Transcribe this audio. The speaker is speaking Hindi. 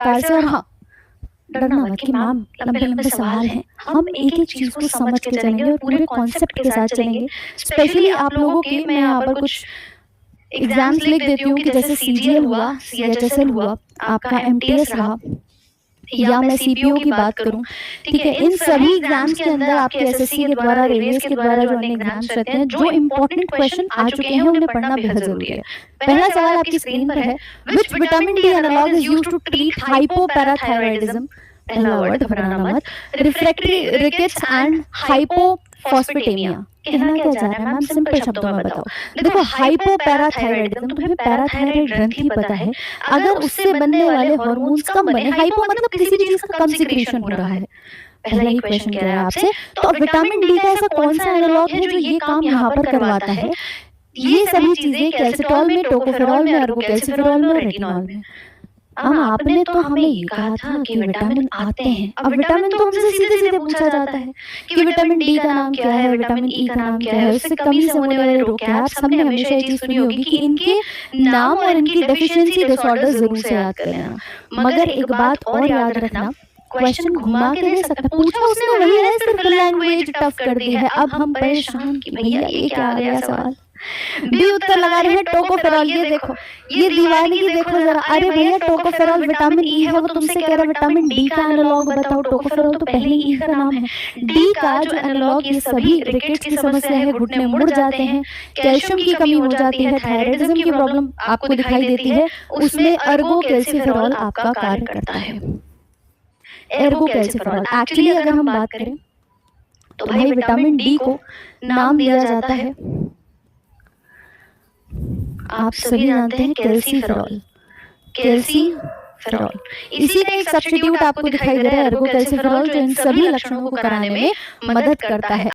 विस्तार से। और हाँ, डरना मत कि मैम लंबे-लंबे सवाल हैं, हम एक-एक चीज़ को समझ के चलेंगे और पूरे कॉन्सेप्ट के साथ चलेंगे। स्पेशली आप लोगों के मैं यहाँ पर कुछ एग्ज़ाम्स लिख देती हूँ कि जैसे सीजीएल हुआ, सीएचएसएल हुआ, आपका एमटीएस रहा, या मैं सीपीओ की बात करूँ, ठीक है? इन सभी एग्ज़ाम्स के अंदर आपके एसएससी के द्वारा, रेलवेज़ के द्वारा जो अन्य एग्ज़ाम्स रहते हैं, जो इम्पोर्टेंट क्वेश्चन आ चुके हैं, उन्हें पढ़ना बेहद ज़रूरी है। पहला सवाल आपकी स्क्रीन पर है, which vitamin D analog is used to treat hypoparathyroidism? पहला वर्ड घबराना मत, रिफ्रैक्टरी रिकेट्स एंड हाइपोफॉस्फेटेमिया। कहना क्या चाह रहा है मैम? सिंपल शब्दों में बताओ। देखो, हाइपोपैराथायरॉयडिज्म, तुम्हें पैराथायरॉयड ग्रंथि पता है, अगर उससे बनने वाले हार्मोन्स कम बने, हाइपो मतलब किसी भी चीज का कम सिक्रीशन हो रहा है। पहला ही क्वेश्चन कह रहा है आपसे, तो विटामिन डी का ऐसा कौन सा एनालॉग है जो ये काम यहाँ पर करवाता है? ये सभी चीजें कैल्सिटॉल में, टोकोफेरॉल में, अर्गोकैल्सिफेरॉल में और रेटिनॉल में। आपने तो हमें ये कहा था कि विटामिन आते हैं। अब विटामिन तो हमसे सीधे-सीधे पूछा जाता है कि विटामिन डी का नाम क्या है, विटामिन ई का नाम क्या है, उससे कमी से होने वाले रोग क्या है। आप सबने हमेशा ये चीज़ सुनी होगी कि इनके नाम और इनकी डेफिशिएंसी डिसऑर्डर ज़रूर से याद कर लेना। मगर एक बात और याद रखना, क्वेश्चन घुमा के दे सकता, पूछा उसने वही है, सिर्फ लैंग्वेज टफ कर दी है। अब हम परेशान कि भैया ये क्या आ गया सवाल। बी उत्तर लगा रहे हैं टोकोफेरॉल। ये देखो, ये दीवानगी देखो जरा। अरे भैया, टोकोफेरॉल विटामिन ई है, वो तुमसे कह रहा विटामिन डी का एनालॉग बताओ। टोकोफेरॉल तो पहले ई का नाम है। डी का जो एनालॉग, ये सभी रिकेट्स की समस्या है, घुटने मुड़ जाते हैं, कैल्शियम की कमी हो जाती है, थायराइडिज्म की प्रॉब्लम आपको दिखाई देती है, उसमें अर्गोकैल्सिफेरॉल आपका कार्य करता है। अर्गोकैल्सिफेरॉल एक्चुअली अगर हम बात करें तो भाई विटामिन डी को नाम दिया जाता है, आप सभी जानते हैं, कैल्सीफेरॉल। कैल्सीफेरॉल इसी का एक सब्स्टिट्यूट आपको दिखाई दे रहा है, अर्गोकैल्सिफेरॉल, जो इन सभी लक्षणों को कराने में मदद करता है।